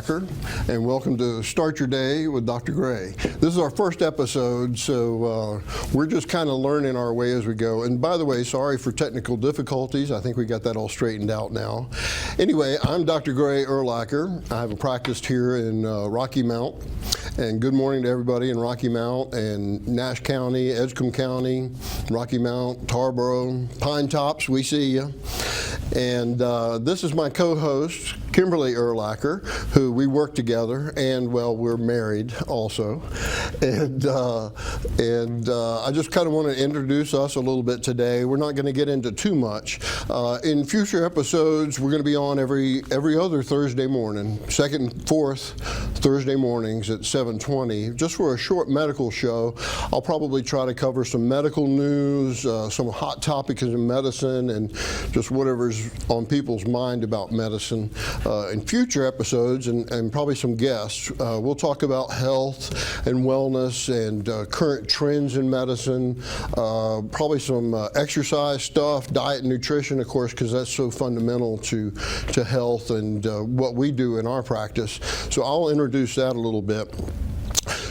Erlacher, and welcome to Start Your Day with Dr. Gray. This is our first episode, so we're just kind of learning our way as we go. And by the way, sorry for technical difficulties. I think we got that all straightened out now. Anyway, I'm Dr. Gray Erlacher. I have a practice here in Rocky Mount. And good morning to everybody in Rocky Mount and Nash County, Edgecombe County, Rocky Mount, Tarboro, Pine Tops, we see you. And this is my co-host, Kimberly Erlacher, who we work together, and well, we're married also. And I just kind of want to introduce us a little bit today. We're not going to get into too much. In future episodes, we're going to be on every other Thursday morning, second and fourth Thursday mornings at 7:20, just for a short medical show. I'll probably try to cover some medical news, some hot topics in medicine, and just whatever's on people's mind about medicine. In future episodes, and probably some guests, we'll talk about health and wellness and current trends in medicine, probably some exercise stuff, diet and nutrition, of course, because that's so fundamental to health and what we do in our practice. So I'll introduce that a little bit.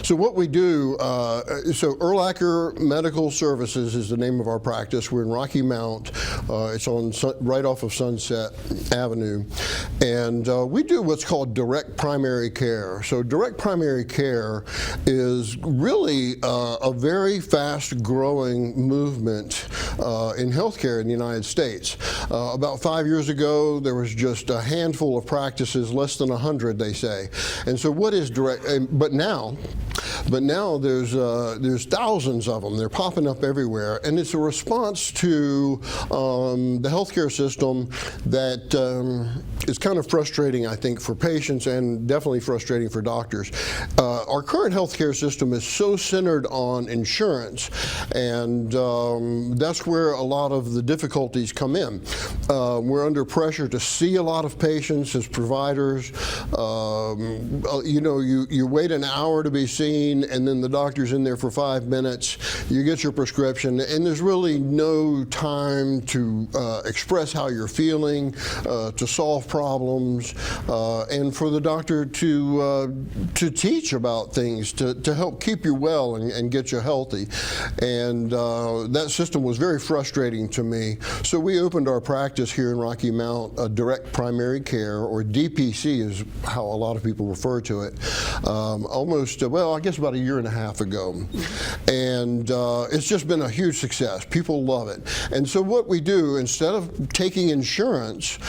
So what we do, so Erlacher Medical Services is the name of our practice. We're in Rocky Mount. It's on right off of Sunset Avenue. And we do what's called direct primary care. So direct primary care is really a very fast growing movement in healthcare in the United States. About 5 years ago, there was just a handful of practices, less than 100, they say. And so what is direct, but now there's thousands of them. They're popping up everywhere, and it's a response to the healthcare system that is kind of frustrating, I think, for patients and definitely frustrating for doctors. Our current healthcare system is so centered on insurance, and that's where a lot of the difficulties come in. We're under pressure to see a lot of patients as providers. You know, you wait an hour to be seen, and then the doctor's in there for 5 minutes. You get your prescription, and there's really no time to express how you're feeling, to solve problems, and for the doctor to teach about things, to help keep you well and get you healthy. And that system was very frustrating to me. So we opened our practice here in Rocky Mount, Direct Primary Care, or DPC is how a lot of people refer to it, well, I guess about a year and a half ago. And it's just been a huge success. People love it. And so what we do, instead of taking insurance,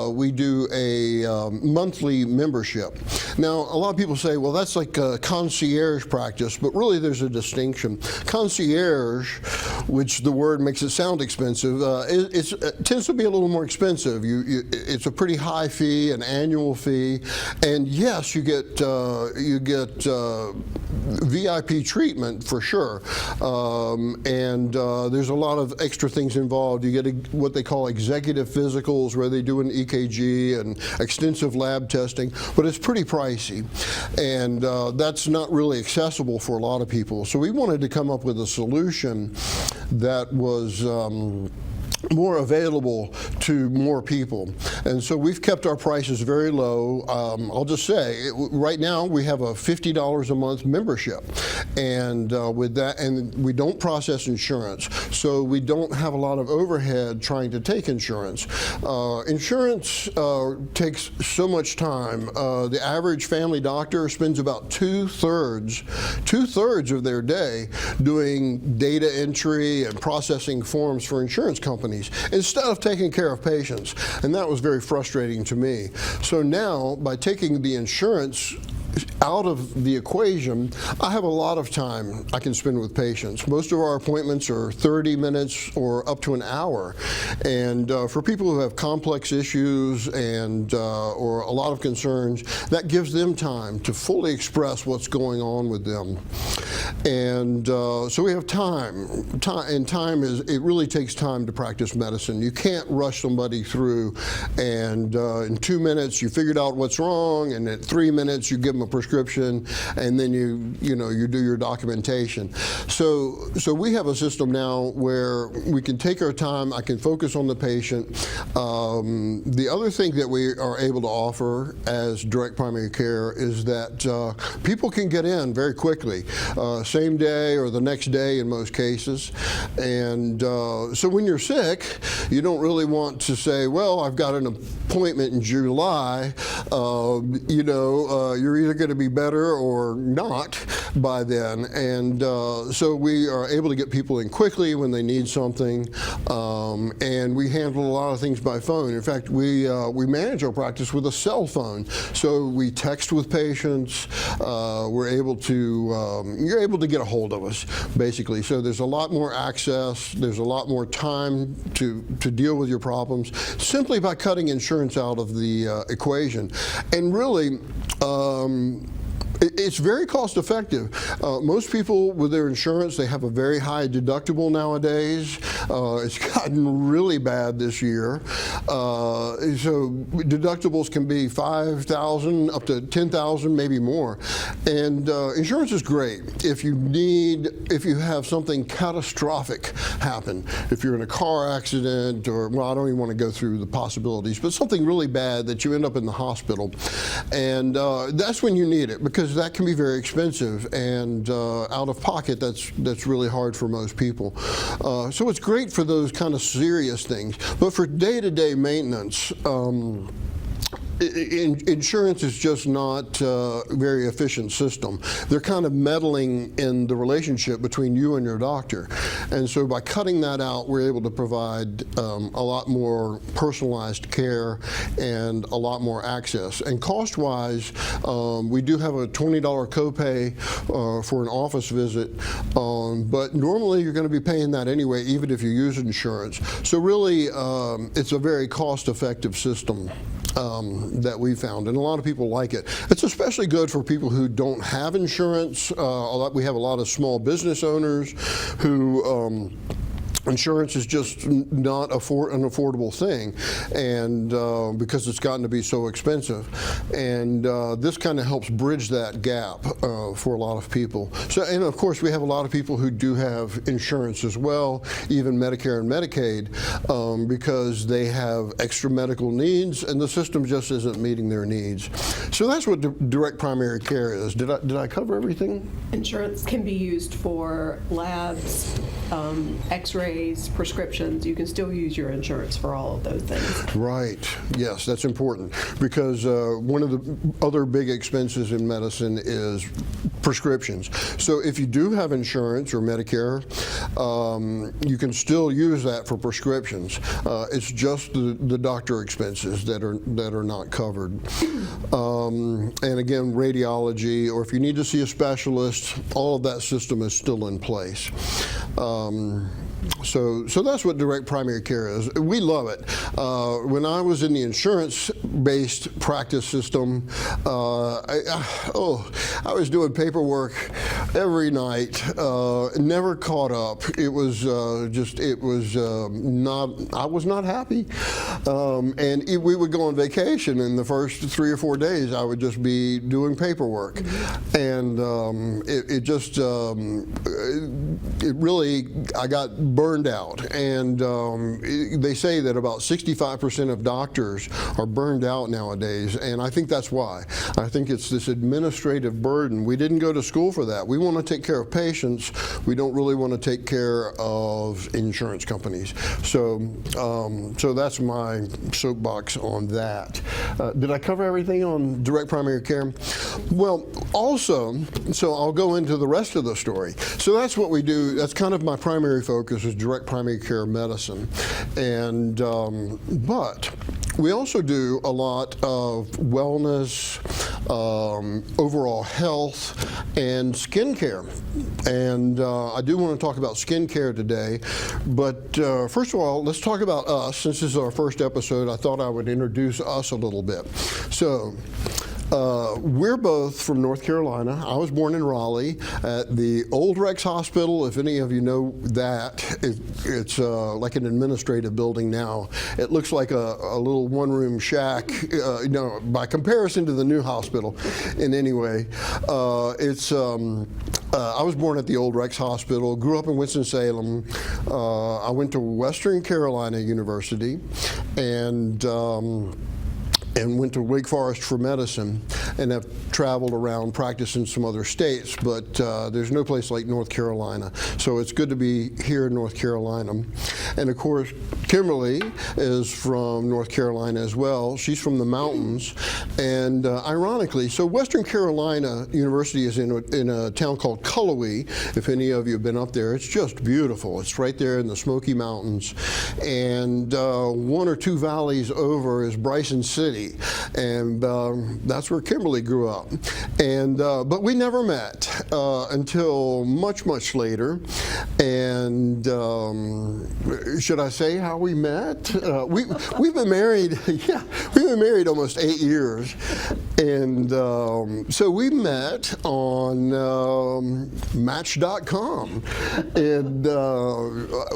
we do a monthly membership. Now, a lot of people say, well, that's like a concierge practice, but really there's a distinction. Concierge, which the word makes it sound expensive, it tends to be a little more expensive. It's a pretty high fee, an annual fee, and yes, you get VIP treatment for sure, and there's a lot of extra things involved. You get what they call executive physicals, where they do an EKG and extensive lab testing, but it's pretty pricey, and that's not really accessible for a lot of people. So we wanted to come up with a solution that was more available to more people. And so we've kept our prices very low. I'll just say, right now we have a $50 a month membership. And with that, and we don't process insurance, so we don't have a lot of overhead trying to take insurance. Insurance takes so much time. The average family doctor spends about two-thirds of their day doing data entry and processing forms for insurance companies instead of taking care of patients, and that was very frustrating to me. So now, by taking the insurance out of the equation, I have a lot of time I can spend with patients. Most of our appointments are 30 minutes or up to an hour, and for people who have complex issues and or a lot of concerns, that gives them time to fully express what's going on with them. And so we have time, and time is, it really takes time to practice medicine. You can't rush somebody through, and in 2 minutes you figured out what's wrong, and at 3 minutes you give them a prescription prescription, and then you do your documentation. So we have a system now where we can take our time. I can focus on the patient. The other thing that we are able to offer as direct primary care is that people can get in very quickly, same day or the next day in most cases. And so when you're sick, you don't really want to say, well, I've got an appointment in July. You're either going to be better or not by then. And so we are able to get people in quickly when they need something. And we handle a lot of things by phone. In fact, we manage our practice with a cell phone. So we text with patients. You're able to get a hold of us, basically. So there's a lot more access. There's a lot more time to deal with your problems simply by cutting insurance out of the equation. And really, it's very cost effective. Most people with their insurance, they have a very high deductible nowadays. It's gotten really bad this year. So deductibles can be $5,000 up to $10,000, maybe more. And insurance is great if you have something catastrophic happen. If you're in a car accident, or, well, I don't even want to go through the possibilities, but something really bad that you end up in the hospital. And that's when you need it, because that can be very expensive, and out of pocket, that's really hard for most people. So it's great for those kind of serious things, but for day-to-day maintenance, insurance is just not a very efficient system. They're kind of meddling in the relationship between you and your doctor. And so by cutting that out, we're able to provide a lot more personalized care and a lot more access. And cost-wise, we do have a $20 copay for an office visit, but normally you're going to be paying that anyway, even if you use insurance. So really, it's a very cost-effective system that we found, and a lot of people like it. It's especially good for people who don't have insurance. We have a lot of small business owners who insurance is just not an affordable thing, and because it's gotten to be so expensive. And this kind of helps bridge that gap for a lot of people. So, and of course, we have a lot of people who do have insurance as well, even Medicare and Medicaid, because they have extra medical needs, and the system just isn't meeting their needs. So that's what direct primary care is. Did I cover everything? Insurance can be used for labs, x-rays, prescriptions. You can still use your insurance for all of those things. Right. Yes, that's important, because one of the other big expenses in medicine is prescriptions. So if you do have insurance or Medicare, you can still use that for prescriptions. It's just the doctor expenses that are not covered. And again, radiology, or if you need to see a specialist, all of that system is still in place. So that's what direct primary care is. We love it. When I was in the insurance-based practice system, I was doing paperwork every night, never caught up. It was I was not happy. And we would go on vacation, and the first 3 or 4 days I would just be doing paperwork. And I got burned out. And they say that about 65% of doctors are burned out nowadays, and I think that's why. I think it's this administrative burden. We didn't go to school for that. We want to take care of patients. We don't really want to take care of insurance companies. So that's my soapbox on that. Did I cover everything on direct primary care? Well, also, so I'll go into the rest of the story. So that's what we do. That's kind of my primary focus, is direct primary care medicine. And but we also do a lot of wellness, overall health, and skin care. And I do want to talk about skin care today. But first of all, let's talk about us. Since this is our first episode, I thought I would introduce us a little bit. So We're both from North Carolina. I was born in Raleigh at the Old Rex Hospital. If any of you know that, it's like an administrative building now. It looks like a little one-room shack, by comparison to the new hospital in any way. I was born at the Old Rex Hospital, grew up in Winston-Salem. I went to Western Carolina University and went to Wake Forest for medicine, and have traveled around practicing some other states, but there's no place like North Carolina. So it's good to be here in North Carolina. And of course, Kimberly is from North Carolina as well. She's from the mountains. And ironically, so Western Carolina University is in a town called Cullowhee. If any of you have been up there, it's just beautiful. It's right there in the Smoky Mountains. And one or two valleys over is Bryson City. And that's where Kimberly grew up. And but we never met until much, much later. And should I say how we met? We've been married. Yeah, we've been married almost 8 years. And so we met on Match.com. And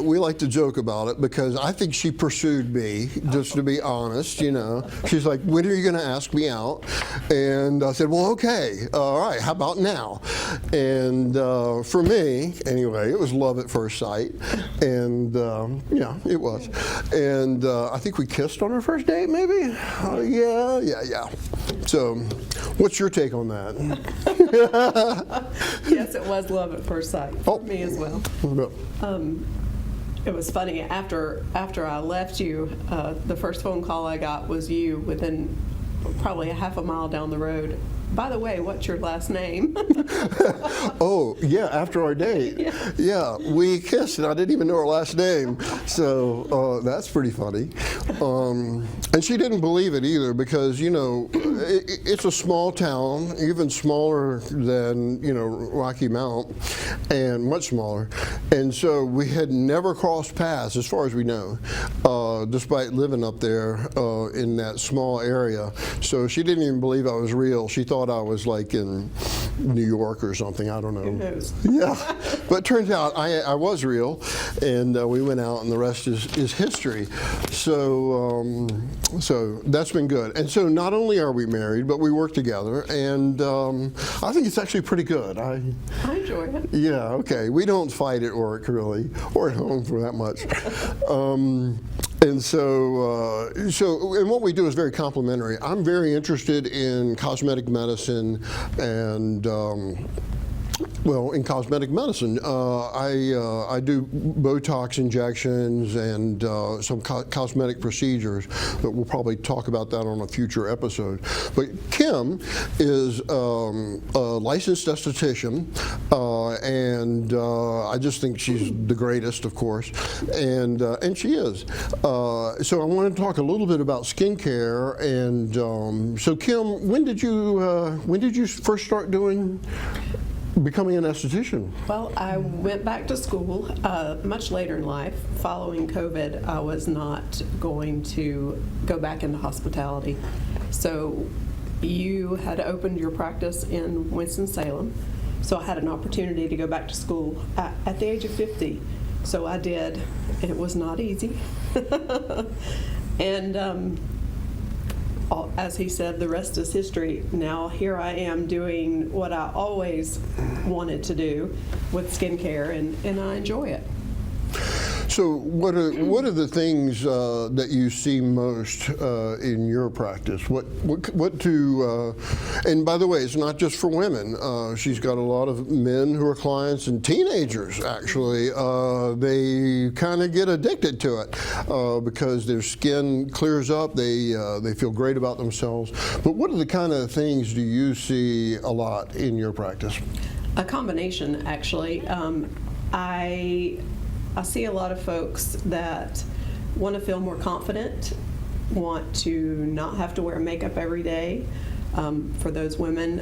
we like to joke about it because I think she pursued me, just to be honest, you know. She's like, when are you going to ask me out? And I said, well, okay, all right, how about now? And for me, anyway, it was love at first sight. And yeah, it was. And I think we kissed on our first date, maybe? Yeah. So what's your take on that? Yes, it was love at first sight for me as well. It was funny, after I left you, the first phone call I got was you within probably a half a mile down the road. By the way, what's your last name? Oh, yeah, after our date. Yeah, we kissed and I didn't even know her last name. So that's pretty funny. And she didn't believe it either because, you know, it's a small town, even smaller than, you know, Rocky Mount, and much smaller. And so we had never crossed paths, as far as we know, despite living up there in that small area. So she didn't even believe I was real. She thought I was like in New York or something. I don't know. Who knows? Yeah, but it turns out I was real, and we went out, and the rest is history. So so that's been good. And so not only are we married, but we work together, and I think it's actually pretty good. I enjoy it. Yeah. Okay. We don't fight at work really, or at home for that much. And so, and what we do is very complementary. I'm very interested in cosmetic medicine and well, in cosmetic medicine, I do Botox injections and some cosmetic procedures, but we'll probably talk about that on a future episode. But Kim is a licensed esthetician, and I just think she's the greatest, of course, and she is. So I want to talk a little bit about skincare, and so Kim, when did you first start becoming an esthetician? Well, I went back to school much later in life. Following COVID, I was not going to go back into hospitality. So you had opened your practice in Winston-Salem. So I had an opportunity to go back to school at the age of 50. So I did. It was not easy. And as he said, the rest is history. Now here I am doing what I always wanted to do with skincare, and I enjoy it. So what are the things that you see most in your practice? What do and by the way, it's not just for women. She's got a lot of men who are clients and teenagers actually. They kind of get addicted to it because their skin clears up. They feel great about themselves. But what are the kind of things do you see a lot in your practice? A combination, actually. I see a lot of folks that want to feel more confident, want to not have to wear makeup every day. For those women,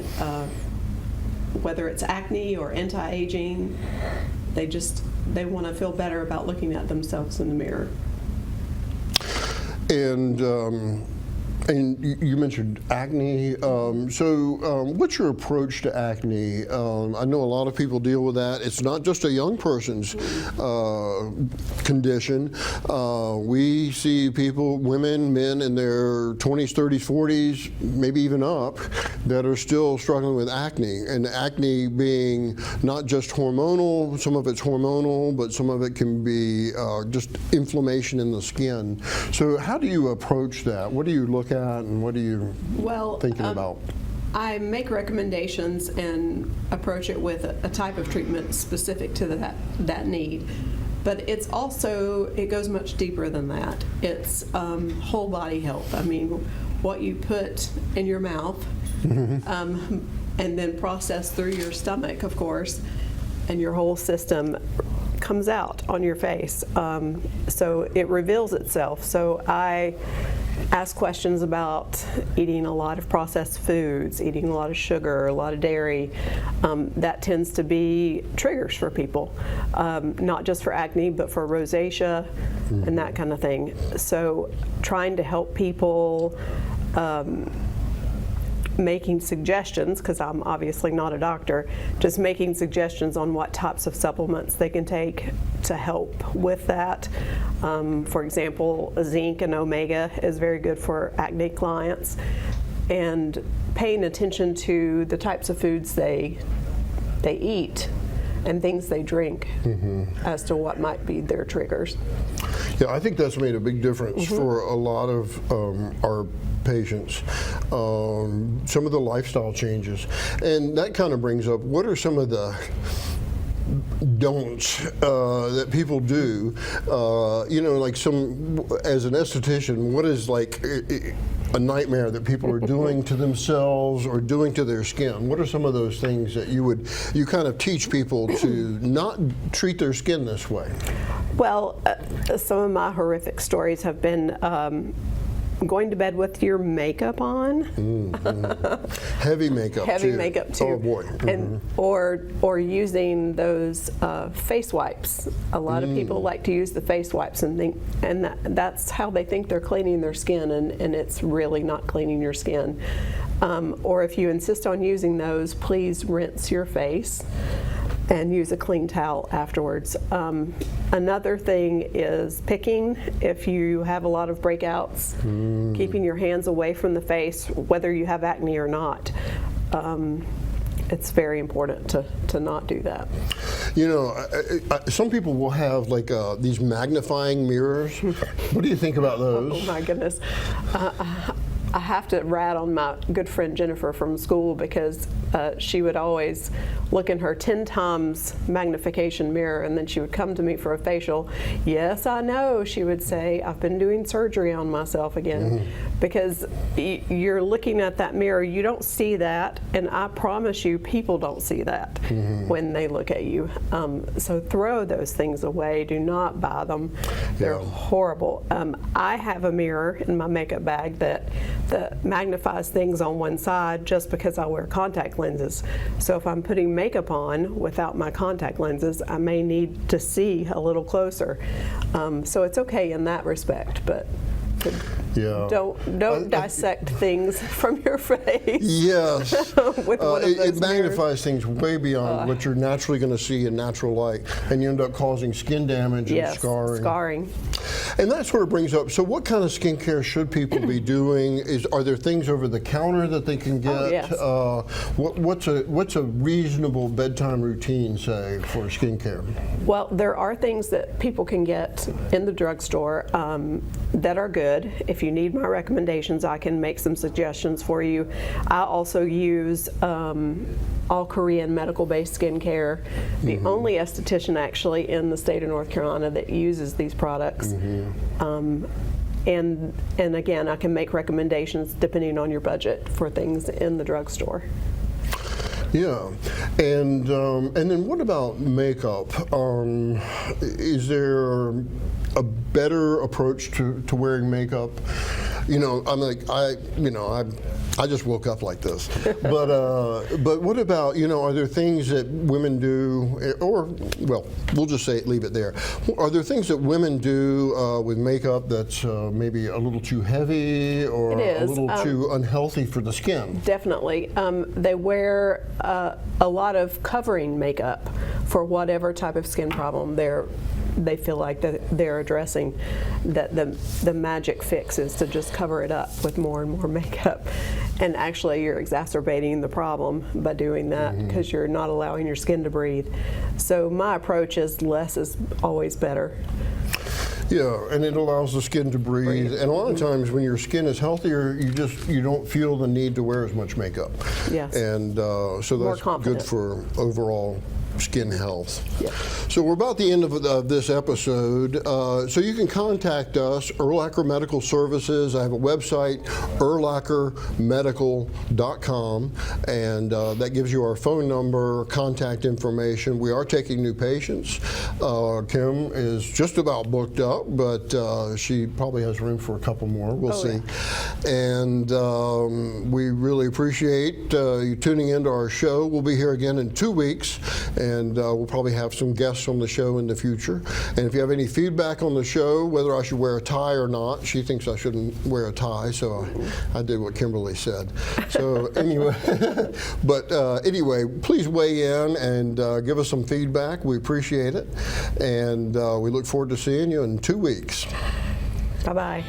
whether it's acne or anti-aging, they want to feel better about looking at themselves in the mirror. And And you mentioned acne. What's your approach to acne? I know a lot of people deal with that. It's not just a young person's condition. We see people, women, men in their 20s, 30s, 40s, maybe even up, that are still struggling with acne. And acne being not just hormonal, some of it's hormonal, but some of it can be just inflammation in the skin. So how do you approach that? What do you look at, and what are you thinking about? I make recommendations and approach it with a type of treatment specific to that need. But it's also, it goes much deeper than that. It's whole body health. I mean, what you put in your mouth and then process through your stomach, of course, and your whole system comes out on your face. So it reveals itself. So I ask questions about eating a lot of processed foods, eating a lot of sugar, a lot of dairy. That tends to be triggers for people, not just for acne, but for rosacea and that kind of thing. So trying to help people, making suggestions, because I'm obviously not a doctor, just making suggestions on what types of supplements they can take to help with that. For example, zinc and omega is very good for acne clients, and paying attention to the types of foods they eat and things they drink as to what might be their triggers. Yeah, I think that's made a big difference for a lot of our patients, some of the lifestyle changes. And that kind of brings up, what are some of the don'ts that people do? Like as an esthetician, what is like a nightmare that people are doing to themselves or doing to their skin? What are some of those things that you kind of teach people to not treat their skin this way? Well, some of my horrific stories have been going to bed with your makeup on. Heavy makeup. Heavy makeup too. Oh boy. And or using those face wipes. A lot of people like to use the face wipes and that's how they think they're cleaning their skin, and it's really not cleaning your skin. Or if you insist on using those, please rinse your face and use a clean towel afterwards. Another thing is picking. If you have a lot of breakouts, keeping your hands away from the face, whether you have acne or not. It's very important to not do that. You know, some people will have like these magnifying mirrors. What do you think about those? Oh my goodness. I have to rat on my good friend Jennifer from school, because she would always look in her 10 times magnification mirror, and then she would come to me for a facial. Yes, I know, she would say, I've been doing surgery on myself again. Because you're looking at that mirror, you don't see that, and I promise you people don't see that when they look at you. So throw those things away. Do not buy them. They're horrible. I have a mirror in my makeup bag that magnifies things on one side, just because I wear contact lenses. So if I'm putting makeup on without my contact lenses, I may need to see a little closer. So it's okay in that respect, but don't dissect things from your face. Yes. With one of those it magnifies mirrors. things way beyond what you're naturally going to see in natural light, and you end up causing skin damage and scarring. And that sort of brings up, so what kind of skincare should people be doing? Are there things over the counter that they can get? Oh, yes. What's a reasonable bedtime routine, say, for skincare? Well, there are things that people can get in the drugstore that are good. If you need my recommendations, I can make some suggestions for you. I also use all Korean medical-based skincare. The only esthetician actually in the state of North Carolina that uses these products. And again, I can make recommendations depending on your budget for things in the drugstore. Yeah, and then what about makeup? Is there a better approach to wearing makeup? I just woke up like this. But what about, are there things that women do, or, well, we'll just leave it there. Are there things that women do with makeup that's maybe a little too heavy or It is. a little too unhealthy for the skin? Definitely. They wear a lot of covering makeup for whatever type of skin problem they feel like that they're addressing. That the magic fix is to just cover it up with more and more makeup. And actually you're exacerbating the problem by doing that because you're not allowing your skin to breathe. So my approach is less is always better. Yeah, and it allows the skin to breathe. And a lot of times when your skin is healthier, you don't feel the need to wear as much makeup. Yes. And so More that's confident. good for overall skin health. Yeah. So we're about the end of this episode. So you can contact us, Erlacher Medical Services. I have a website, erlachermedical.com, and that gives you our phone number, contact information. We are taking new patients. Kim is just about booked up, but she probably has room for a couple more. We'll see. Yeah. And we really appreciate you tuning into our show. We'll be here again in 2 weeks. And we'll probably have some guests on the show in the future. And if you have any feedback on the show, whether I should wear a tie or not, she thinks I shouldn't wear a tie, so I did what Kimberly said. So anyway, but anyway, please weigh in and give us some feedback. We appreciate it. And we look forward to seeing you in 2 weeks. Bye-bye.